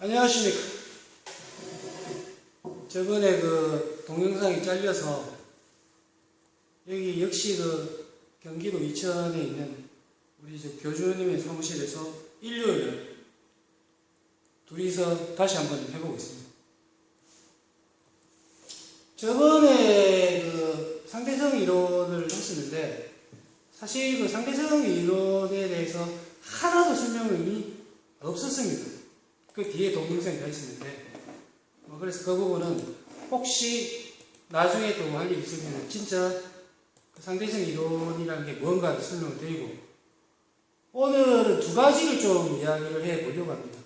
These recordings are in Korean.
안녕하십니까. 저번에 그 동영상이 잘려서 여기 역시 그 경기도 이천에 있는 우리 저 교주님의 사무실에서 일요일에 둘이서 다시 한번 해보고 있습니다. 저번에 그 상대성 이론을 했었는데 사실 그 상대성 이론에 대해서 하나도 설명이 없었습니다. 그 뒤에 동영상이 다 있었는데 그래서 그 부분은 혹시 나중에 또 할 일이 있으면 진짜 그 상대성 이론이라는 게 뭔가를 설명을 드리고, 오늘은 두 가지를 좀 이야기를 해 보려고 합니다.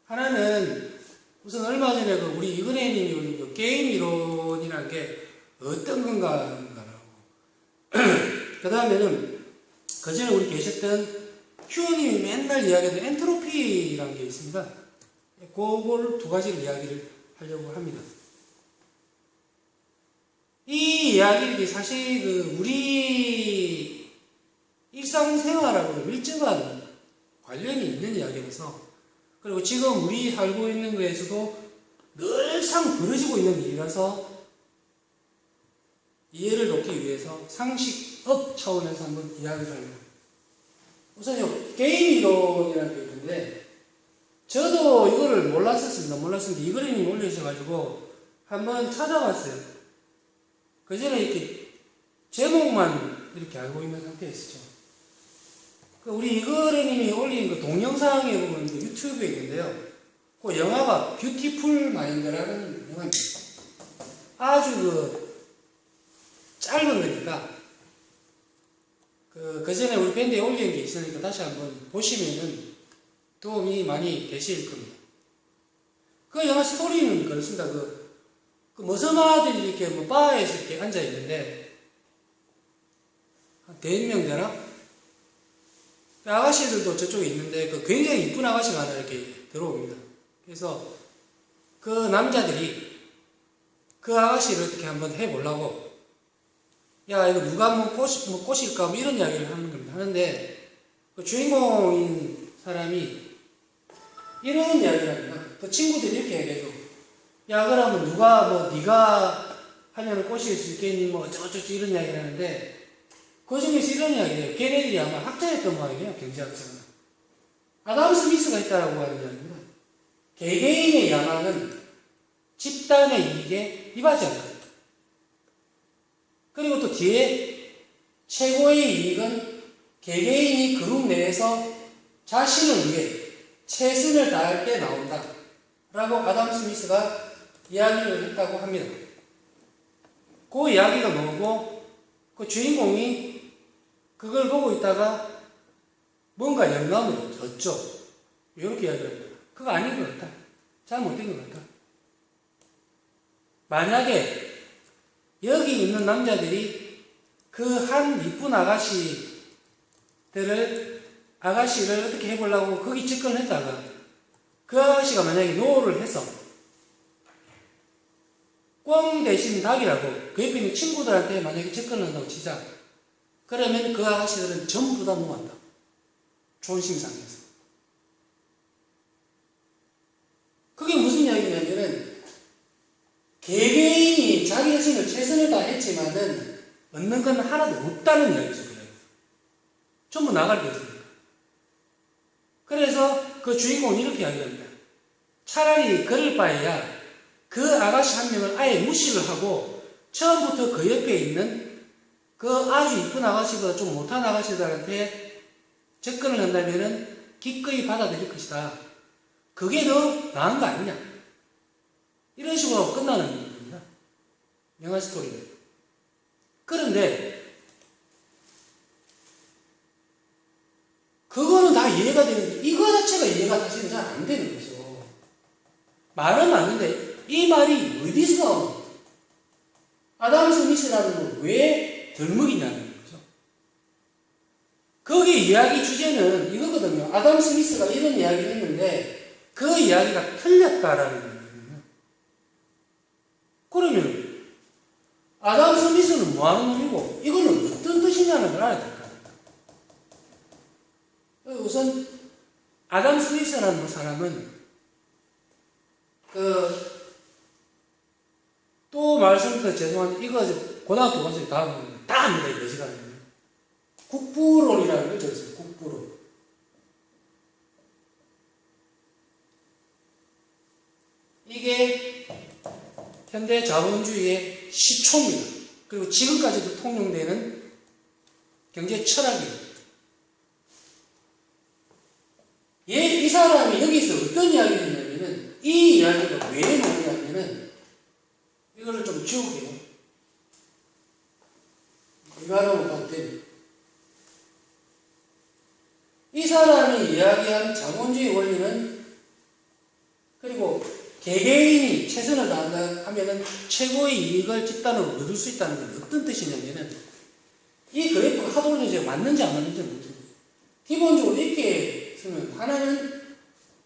하나는 우선 얼마 전에 그 우리 이근혜님이 우리 그 게임 이론이라는 게 어떤 건가라고 그 다음에는 그 전에 우리 계셨던 큐님이 맨날 이야기하던 엔트로피라는 게 있습니다. 그걸 두 가지를 이야기를 하려고 합니다. 이 이야기들이 사실 그 우리 일상생활하고 밀접한 관련이 있는 이야기라서, 그리고 지금 우리 살고 있는 거에서도 늘상 벌어지고 있는 일이라서 이해를 돕기 위해서 상식업 차원에서 한번 이야기를 합니다. 우선 요 게임 이론이라는 게 있는데, 저도 이거를 몰랐는데 이거리님이 올리셔가지고 한번 찾아봤어요. 그 전에 이렇게 제목만 이렇게 알고 있는 상태였죠. 우리 이거리님이 올린 그 동영상에 보면 그 유튜브에 있는데요. 그 영화가 뷰티풀 마인드라는 영화입니다. 아주 그 짧은 거니까 그 전에 우리 밴드에 올린 게 있으니까 다시 한번 보시면은 도움이 많이 되실 겁니다. 그 영화 스토리는 그렇습니다. 그 머스마들이 이렇게 뭐 바에서 이렇게 앉아 있는데, 한 4명 되나? 그 아가씨들도 저쪽에 있는데, 그 굉장히 이쁜 아가씨가 하나 이렇게 들어옵니다. 그래서 그 남자들이 그 아가씨를 어떻게 한번 해보려고, 야, 이거 누가 한번 꼬실까? 뭐 이런 이야기를 하는 겁니다. 하는데, 그 주인공인 사람이 이런 이야기를 합니다. 그 친구들이 이렇게 얘기해줘. 야, 그러면 누가 뭐 네가 하면 꼬실 수 있겠니? 뭐 어쩌고저쩌고 이런 이야기를 하는데, 그 중에서 이런 이야기예요. 걔네들이 아마 학자였던 모양이에요. 경제학자가. 아담 스미스가 했다라고 하는 이야기입니다. 개개인의 야망은 집단의 이익에 이바지 않다. 그리고 또 뒤에 최고의 이익은 개개인이 그룹 내에서 자신을 위해 최선을 다할 때 나온다 라고 아담 스미스가 이야기를 했다고 합니다. 그 이야기가 뭐고, 그 주인공이 그걸 보고 있다가 뭔가 영감을 얻죠. 이렇게 이야기를 합니다. 그거 아닌 것 같다. 잘못된 것 같다. 만약에 여기 있는 남자들이 그 한 이쁜 아가씨를 어떻게 해보려고 거기 접근을 했다가 그 아가씨가 만약에 노를 해서 꽝 대신 닭이라고 그 옆에 있는 친구들한테 만약에 접근을 한다고 치자. 그러면 그 아가씨들은 전부 다 노한다. 존심상에서. 그게 무슨 이야기냐면은 개개인이 자기 자신을 최선을 다했지만은 얻는 건 하나도 없다는 이야기죠. 전부 나갈 게 없습니다. 그래서 그 주인공이 이렇게 이야기합니다. 차라리 그럴 바에야 그 아가씨 한 명을 아예 무시를 하고 처음부터 그 옆에 있는 그 아주 이쁜 아가씨보다 좀 못한 아가씨들한테 접근을 한다면은 기꺼이 받아들일 것이다. 그게 더 나은 거 아니냐. 이런 식으로 끝나는 겁니다. 영화 스토리는. 그런데 그거는 다 이해가 되는데 이거 자체가 이해가 사실은 잘 안 되는 거죠. 말은 맞는데 이 말이 어디서 나오는 거죠? 아담 스미스라는 건 왜 덜먹이냐는 거죠. 거기 이야기 주제는 이거거든요. 아담 스미스가 이런 이야기를 했는데 그 이야기가 틀렸다라는 거예요. 그러면 아담 스미스는 뭐하는 놈이고 이거는 어떤 뜻이냐는 걸 알아야 될까? 우선 아담 스미스라는 사람은 또 말씀드려 죄송한데, 이거 고등학교 가서 다 합니다, 이거 시간에. 국부론이라는 걸 적었어요, 국부론. 이게 현대 자본주의의 시초입니다. 그리고 지금까지도 통용되는 경제 철학입니다. 이 사람이 여기서 어떤 이야기를 했냐면은, 이 이야기가 왜 나오냐면은, 이거를 좀 지울게요. 이거 하라고 봐도 되네. 이 사람이 이야기한 자본주의 원리는, 그리고 개개인이 최선을 다한다 하면은 최고의 이익을 집단으로 얻을 수 있다는 건 어떤 뜻이냐면은, 이 그래프가 하도 이제 맞는지 안 맞는지 모르겠어요. 기본적으로 이렇게 쓰면, 하나는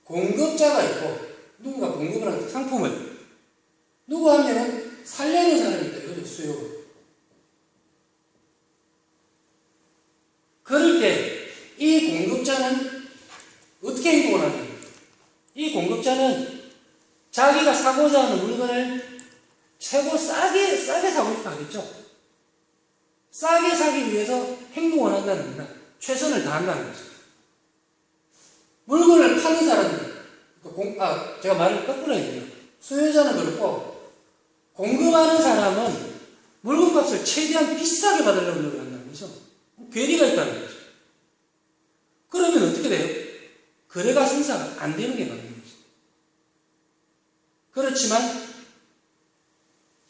공급자가 있고, 누군가 공급을 하는 상품을, 누구 한 명은 살려는 사람이 있다, 이거죠, 수요. 그럴 때 이 공급자는 어떻게 행동을 하냐? 이 공급자는 자기가 사고자 하는 물건을 최고 싸게 사고 싶다 하겠죠? 싸게 사기 위해서 행동을 한다는 겁니다. 최선을 다한다는 거죠. 물건을 파는 사람들, 제가 말을 거꾸로 해야 돼요. 수요자는 그렇고, 공급하는 사람은 물건값을 최대한 비싸게 받으려고 노력을 한다는 거죠. 괴리가 있다는 거죠. 그러면 어떻게 돼요? 거래가 생산 안 되는 게 맞는 거죠. 그렇지만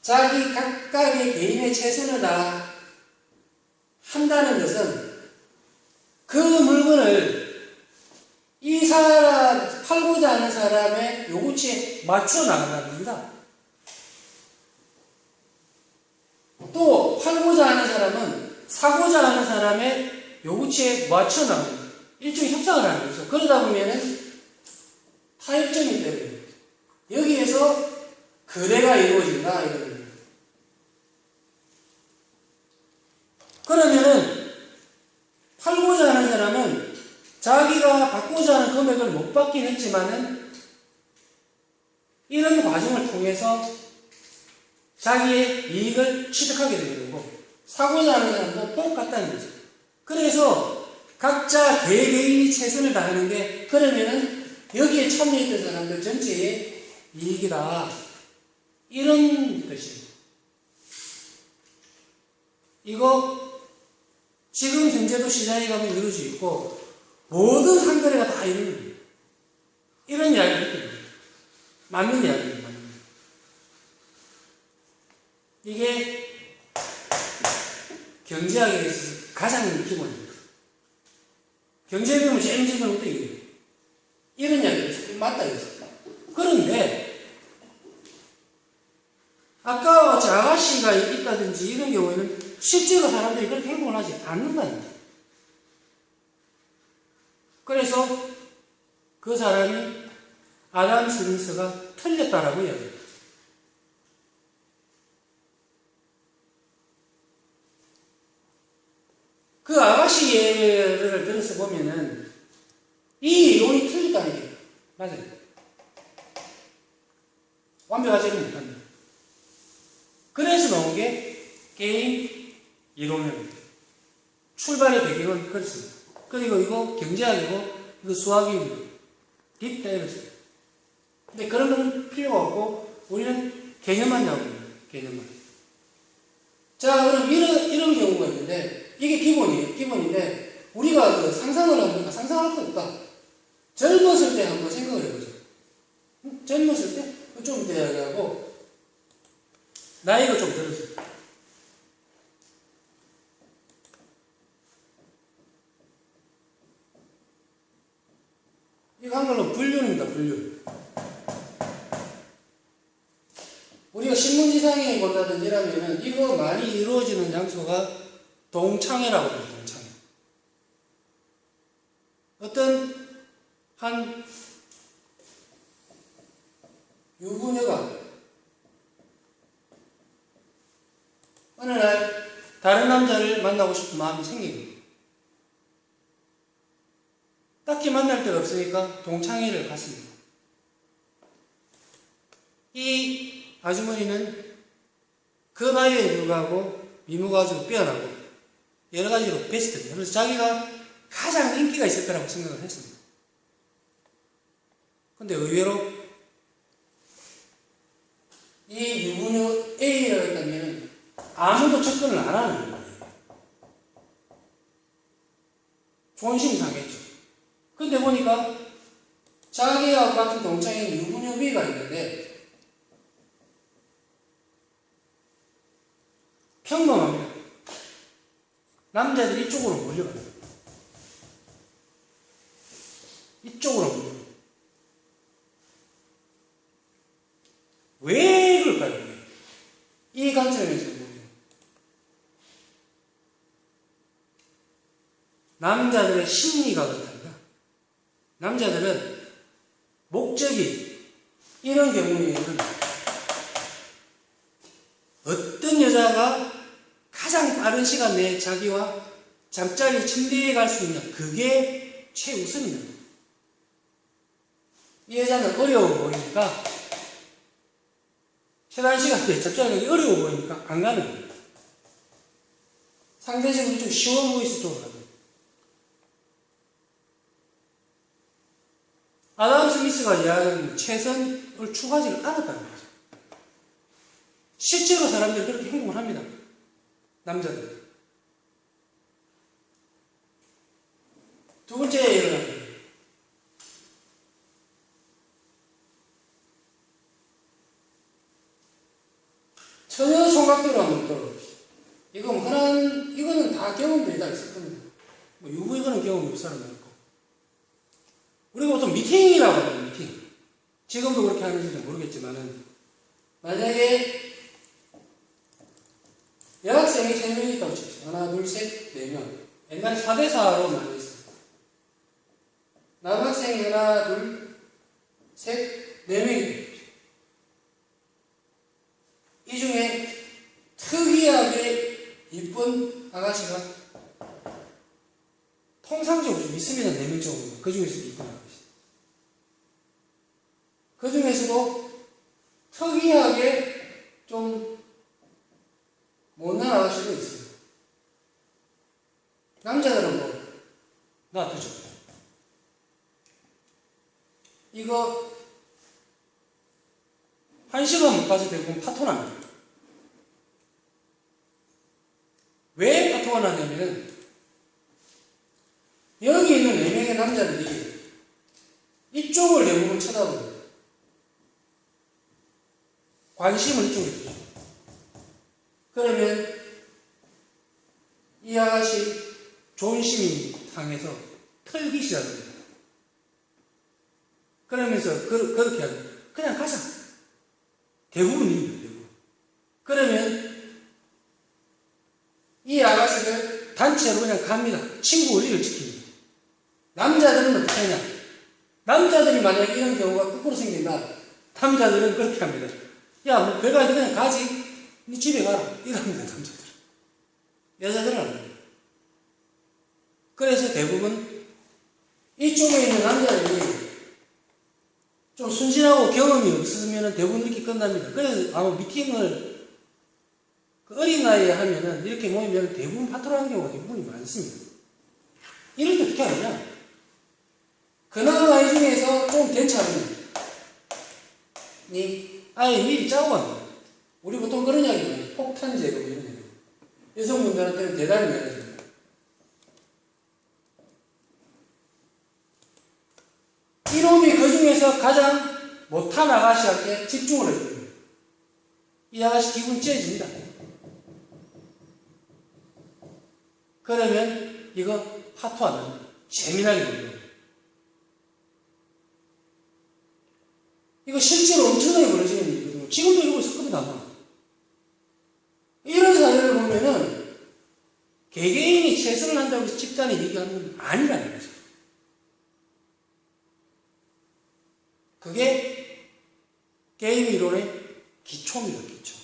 자기 각각의 개인의 최선을 다 한다는 것은 그 물건을 이 사람, 팔고자 하는 사람의 요구치에 맞춰 나간다는 겁니다. 또 팔고자 하는 사람은 사고자 하는 사람의 요구치에 맞춰 나갑니다. 일종의 협상을 하는 거죠. 그러다 보면은 타협점이 되는 거죠. 여기에서 거래가 이루어진다, 이런 거예요. 그러면은 팔고자 하는 사람은 자기가 받고자 하는 금액을 못 받긴 했지만은 이런 과정을 통해서 자기의 이익을 취득하게 되는 거고, 사고자 하는 사람도 똑같다는 거죠. 그래서 각자 개개인이 최선을 다하는 게, 그러면은 여기에 참여했던 사람들 전체의 이익이다, 이런 뜻입니다. 이거 지금 현재도 시장에 가면 이루어져 있고, 모든 상거래가 다 이루어져 있는, 이런 이야기를 했거든요. 맞는 이야기입니다. 맞는 이야기. 이게 경제학에 있어서 가장 기본입니다. 경제 배우면 제일 기본은 것도 이거예요. 이런 이야기를 했어요. 맞다 이거죠. 그런데 아까 아가씨가 있다든지 이런 경우에는 실제로 사람들이 그렇게 행동을 하지 않는다는 거예요. 그래서 그 사람이 아담 스미스가 틀렸다라고 이야기해요. 그 아가씨 예를 들어서 보면은 이 이론이 틀렸다는 게 맞아요. 완벽하지는 못합니다. 그래서 나온 게 게임 이론입니다. 출발의 배경은 그렇습니다. 그리고 이거 경제학이고 이거 수학입니다. 딥다이브스. 근데 그런 건 필요가 없고 우리는 개념만 나옵니다. 개념만. 자, 그럼 이런 경우가 있는데, 이게 기본이에요. 기본인데 우리가 그 상상을 하니까 상상할 거 없다. 젊었을 때 한번 생각을 해보죠. 젊었을 때? 좀 이따 이야기하고 나이가 좀 들었어요. 이거 한글로 불륜입니다. 불륜. 우리가 신문지상에 본다든지 이러면은 이거 많이 이루어지는 장소가 동창회라고 해요. 동창회. 어떤 한 유부녀가 어느 날 다른 남자를 만나고 싶은 마음이 생깁니다. 딱히 만날 데가 없으니까 동창회를 갔습니다. 이 아주머니는 그 나이에 불구하고 미모가 아주 빼어나고 여러 가지로 베스트입니다. 그래서 자기가 가장 인기가 있을 거라고 생각을 했습니다. 근데 의외로 이 유부녀 A라고 했다면 아무도 접근을 안 하는 거예요. 존심이 상했죠. 근데 보니까 자기와 같은 동창인 유부녀 B가 있는데 평범합니다. 남자들이 이쪽으로 몰려가요. 이쪽으로 몰려가요. 왜 그럴까요? 이 관점에서 보면 남자들의 심리가 그렇답니다. 남자들은 목적이 이런 경우에는 어떤 여자가 가장 빠른 시간 내에 자기와 잠자리 침대에 갈 수 있냐, 그게 최우선입니다. 이 여자는 어려워 보이니까 최단 시간 내에 잠자리 가기 어려워 보이니까 안 가는 거예요. 상대적으로 좀 쉬워 보일 수 있도록 합니다. 아담 스미스가 이야기하는 최선을 추구하지를 않았다는 거죠. 실제로 사람들이 그렇게 행동을 합니다. 남자들. 두 번째 예를 합니다. 전혀 총각대로 한번 들어봅시다. 이거는 다 경험들이 다 있을 겁니다. 뭐 유부이거는 경험이 없을 사람이 있고. 우리가 보통 미팅이라고 합니다, 미팅. 지금도 그렇게 하는지는 모르겠지만은, 만약에 여학생이 3명 있다고 칩시다. 하나, 둘, 셋, 4명. 옛날에 4대4로 나뉘었습니다. 남학생이 하나, 둘, 셋, 4명이 이 중에 특이하게 이쁜 아가씨가 통상적으로 좀 있습니다. 4명 정도. 그 중에서도 이쁜 아가씨. 그 중에서도 특이하게 좀 못난 아가씨도 있어요. 남자들은 뭐 놔두죠. 이거 한 시간 못 가서 대부분 파토 납니다. 왜 파토가 나냐면 여기 있는 4명의 남자들이 이쪽을 대부분 쳐다봅니다. 관심을 이쪽으로 주죠. 그러면 이 아가씨 존심이 상해서 털기 시작합니다. 그러면서 그렇게 합니다. 그냥 가자. 대부분입니다. 대부분. 그러면 이 아가씨를 단체로 그냥 갑니다. 친구 의리를 지킵니다. 남자들은 어떻게 하냐? 남자들이 만약에 이런 경우가 거꾸로 생긴다. 남자들은 그렇게 합니다. 야, 뭐 별거 아니고 그냥 가지. 네 집에 가라. 이럽니다, 남자들은. 여자들은 안 합니다. 그래서 대부분 이쪽에 있는 남자들이 좀 순진하고 경험이 없으면 대부분 이렇게 끝납니다. 그래서 아마 미팅을 어린 나이에 하면은 이렇게 모이면 대부분 파토라는 경우가 대부분이 많습니다. 이럴 때 어떻게 하느냐? 그나마 이 중에서 좀 괜찮은 아예 미리 짜고 갑니다. 우리 보통 그런 이야기는 폭탄제로 이런 얘기. 여성분들한테는 대단히 미안해집니다. 이놈이 그 중에서 가장 못한 아가씨한테 집중을 해줍니다. 이 아가씨 기분 째집니다. 그러면 이거 파토하면 재미나게 됩니다. 이거 실제로 엄청나게 벌어지는 일이거든요. 지금도 이러고 있을 겁니다, 아마. 이런 사례를 보면은 개개인이 최선을 한다고 해서 집단이 얘기하는 건 아니라는 거죠. 그게 게임 이론의 기초입니다, 기초.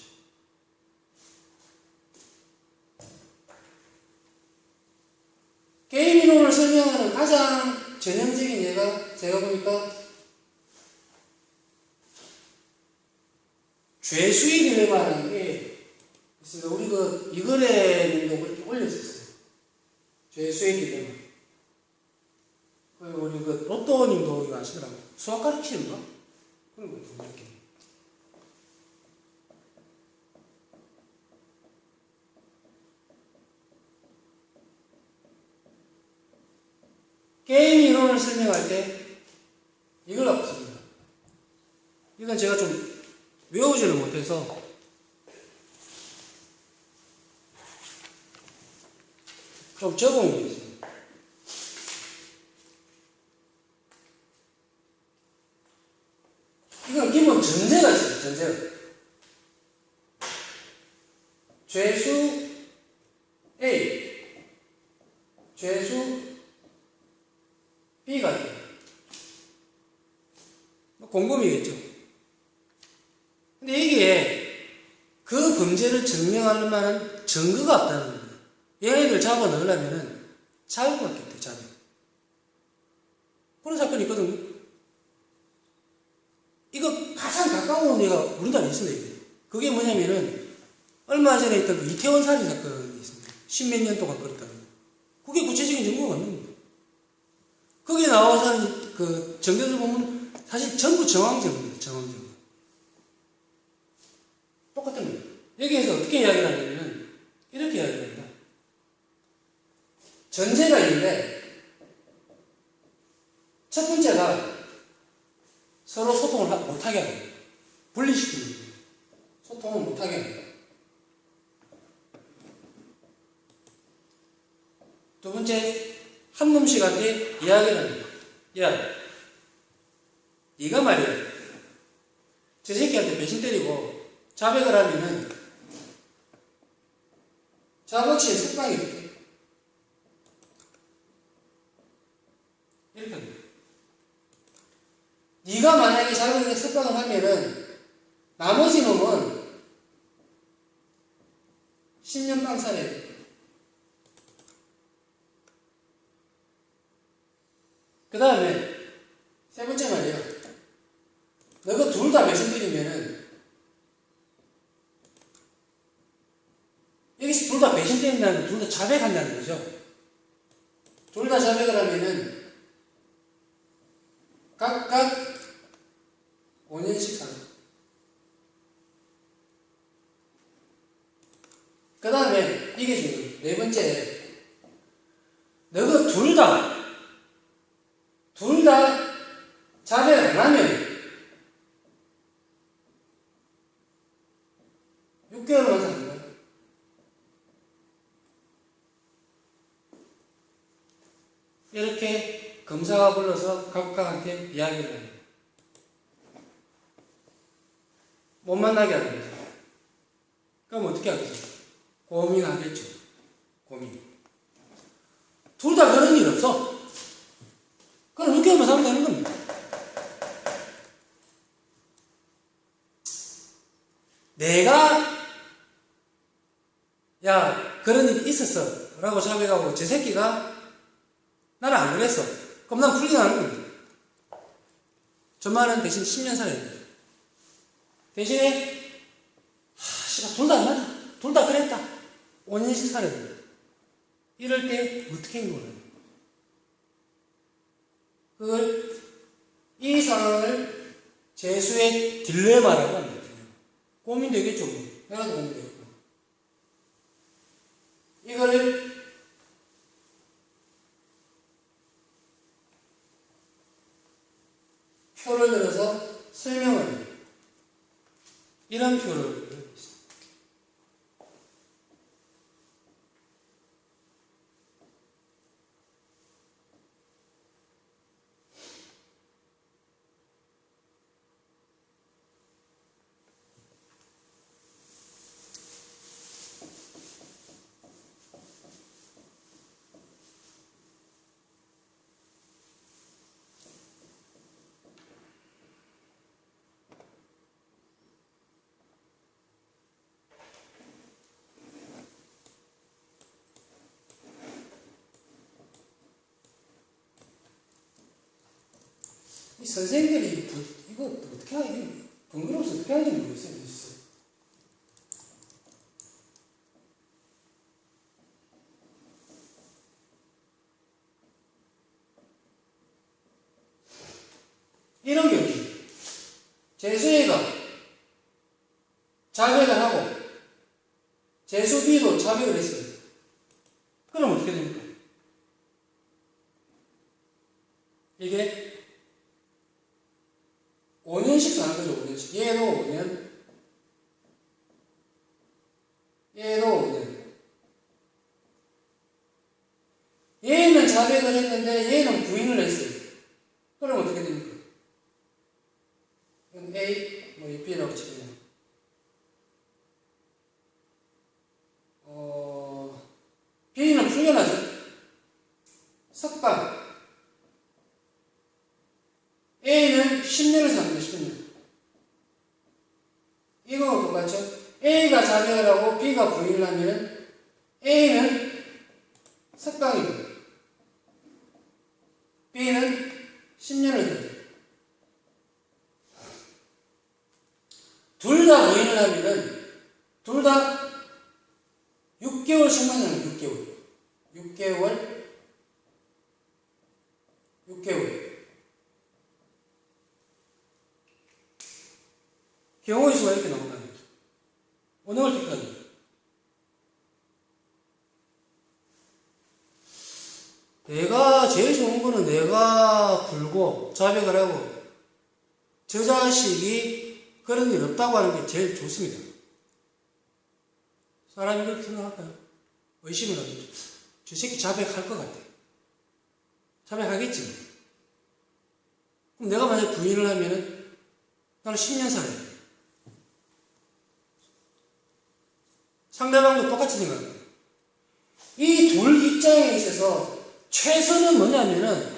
게임 이론을 설명하는 가장 전형적인 예가 제가 보니까 죄수의 딜레마라는 게 있습니다. 우리 그 이글에님도 그렇게 올렸었어요. 죄수의 딜레마. 그리고 우리 그 로또님도 이거 아시더라고요. 수학 가르치는가? 그런 거 이렇게. 게임 이론을 설명할 때 이걸 갖고 씁니다. 이건 제가 좀 외우지를 못해서 좀 적어온 게 있습니다. 이건 기본 전제가 있어요. 전제가. 죄수 A, 죄수 B가 돼요. 공범이겠죠. 근데 이게 그 범죄를 증명할 만한 증거가 없다는 겁니다. 얘네들 잡아 넣으려면은 자백밖에 없대요. 자백. 그런 사건이 있거든요. 이거 가장 가까운 얘가 우리나라에 있습니다. 이게. 그게 뭐냐면은 얼마 전에 있던 그 이태원 살인 사건이 있습니다. 십몇 년 동안 그랬다는 거. 그게 구체적인 증거가 없는 겁니다. 거기에 나와서 하는 그 정견을 보면 사실 전부 정황증입니다. 정황증. 똑같은 겁니다. 여기에서 어떻게 이야기를 하냐면 이렇게 이야기를 합니다. 전제가 있는데 첫 번째가 서로 소통을 못하게 합니다. 분리시키는 거예요. 소통을 못하게 합니다. 두 번째, 한 놈씩한테 이야기를 합니다. 야, 네가 말이야. 저 새끼한테 배신 때리고 자백을 하면은 자백시에 석방이 될게. 이렇게 합니다. 네가 만약에 자백을 석방을 하면은 나머지 놈은 10년 빵살해야 돼. 그 다음에 세 번째 말이에요. 너가 둘 다 배신때리면은 여기서 둘 다 배신때린다는 건 둘 다 자백한다는 거죠. 둘 다 자백을 하면은 각각 5년씩 사는. 그 다음에 이게 중요해요. 네 번째, 너가 둘 다 자백 안 하면 6개월만 사는 거야. 이렇게 검사가 불러서 각각한테 이야기를 합니다. 못 만나게 하는 거죠. 그럼 어떻게 하겠어요? 고민하겠죠. 고민. 둘 다 그런 일 없어. 그럼 6개월만 사면 되는 겁니다. 내가 야 그런 일이 있었어 라고 자백하고 제 새끼가 나는 안 그랬어. 그럼 난 풀려나는 겁니다. 저만은 대신 10년 살아야 돼요. 대신에 둘 다 안 맞아. 둘 다 그랬다. 5년씩 살아야 돼요. 이럴 때 어떻게 행동을 해요? 그걸 이 상황을 죄수의 딜레마라고 합니다. 고민되겠죠. 내가 고민되겠고. 이거를 표를 들어서 설명을 해요. 이런 표를 이 선생님들이 이거 어떻게 하지? 번거로워서 어떻게 하는지 모르겠어요. 이런 경우 재수A가 자백을 하고 재수B도 자백을 했어요. 그럼 어떻게 됩니까? 이게 5년씩 사는 거죠. 5년씩. 얘도 5년, 얘도 5년. 얘는 자백을 했는데 얘는 부인을 했어요. 그럼 어떻게 됩니까? 이건 A, 뭐 B라고 치면 B는 풀려나죠. 석방. A는 10년을 삽니다. 10년. 이거와 똑같죠? A가 자백을 하고 B가 부인을 하면 A는 석방이고 B는 10년을 삽니다. 둘 다 부인을 하면은 둘 다 6개월씩만 하는 6개월. 경우의 수가 이렇게 나온다는 거죠. 어느 걸 택하니? 내가 제일 좋은 거는 내가 불고 자백을 하고 저 자식이 그런 일 없다고 하는 게 제일 좋습니다. 사람이 그렇게 생각할까요? 의심을 하겠죠. 저 새끼 자백할 것 같아. 자백하겠지 뭐. 그럼 내가 만약 부인을 하면은 나는 10년 살아야 돼. 상대방도 똑같이 생각합니다. 이 둘 입장에 있어서 최선은 뭐냐면은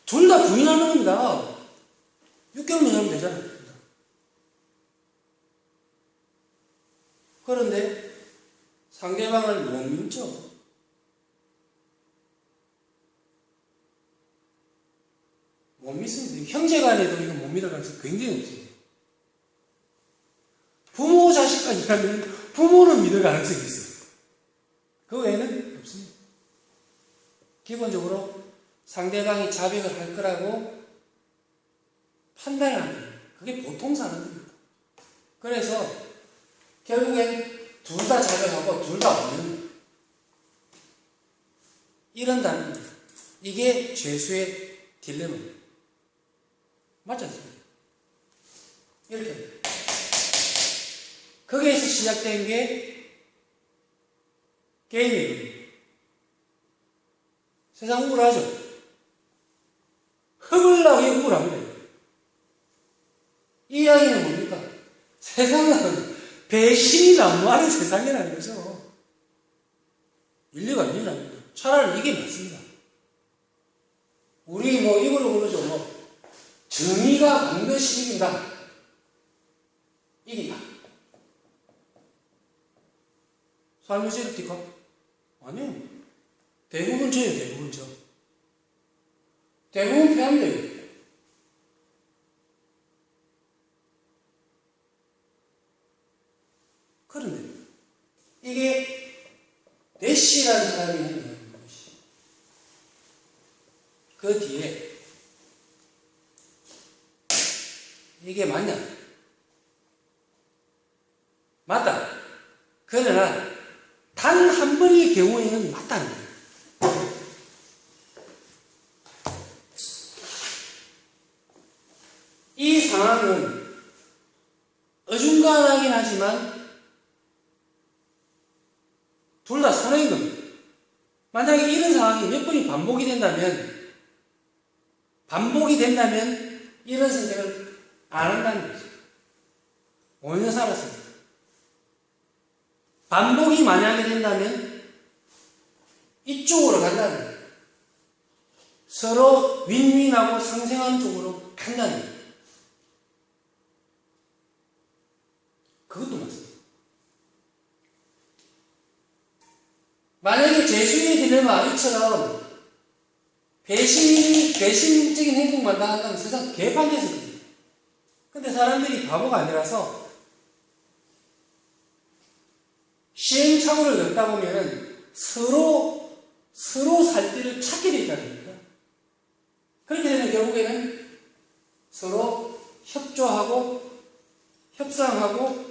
둘 다 부인하는 겁니다. 6개월만 하면 되잖아요. 그런데 상대방을 못 믿죠. 못 믿습니다. 형제간에도 이거 못 믿을 가능성이 굉장히 없습니다. 부모 자식간이라면 부모는 믿을 가능성이 있어요. 그 외에는 없습니다. 기본적으로 상대방이 자백을 할 거라고 판단을 합니다. 그게 보통 사는 겁니다. 그래서 결국엔 둘 다 자백하고 둘 다 없는 이런다는 겁니다. 이게 죄수의 딜레마입니다. 맞지 않습니까? 이렇게 거기에서 시작된 게 게임이에요. 세상 우울하죠? 흙을 나게 우울합니다. 이 이야기는 뭡니까? 세상은 배신이 난무하는 세상이라는 거죠. 인류가 아니랍니다. 차라리 이게 맞습니다. 우리 뭐 이거로 부르죠. 뭐 정의가 반드시 이긴다. 이긴다. 삶의 세르티카? 아니에요. 대부분 저예요. 대부분 저. 대부분 패합니다. 그런데 이게 내시라는 사람이 하는 것이 그 뒤에 이게 맞냐? 맞다. 그러나 단 한 번의 경우에는 맞다는 거예요. 이 상황은 어중간하긴 하지만 둘 다 손해인 겁니다. 만약에 이런 상황이 몇 번이 반복이 된다면 이런 선택을 안 한다는 거죠. 5년 살았습니다. 반복이 만약에 된다면 이쪽으로 간다는 거예요. 서로 윈윈하고 상생하는 쪽으로 간다는 거예요. 그것도 맞습니다. 만약에 재수의 딜레마 이처럼 배신적인 행동만 당한다면 세상 개판돼서 그래요. 근데 사람들이 바보가 아니라서 시행착오를 겪다 보면 서로 살 길을 찾게 돼 있다는 겁니다. 그렇게 되면 결국에는 서로 협조하고 협상하고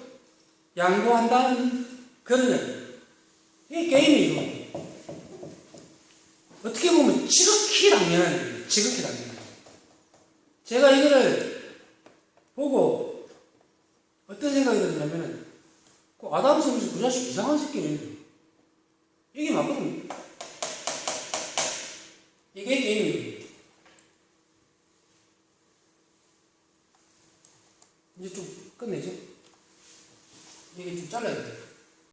양보한다는 그런 일. 이게 게임이고 어떻게 보면 지극히 당연한 일이에요. 지극히 당연한 일. 제가 이거를 보고 어떤 생각이 드냐면은 그 아담 스미스 그 자식 이상한 새끼네. 이게 맞거든요. 이게 게임이에요.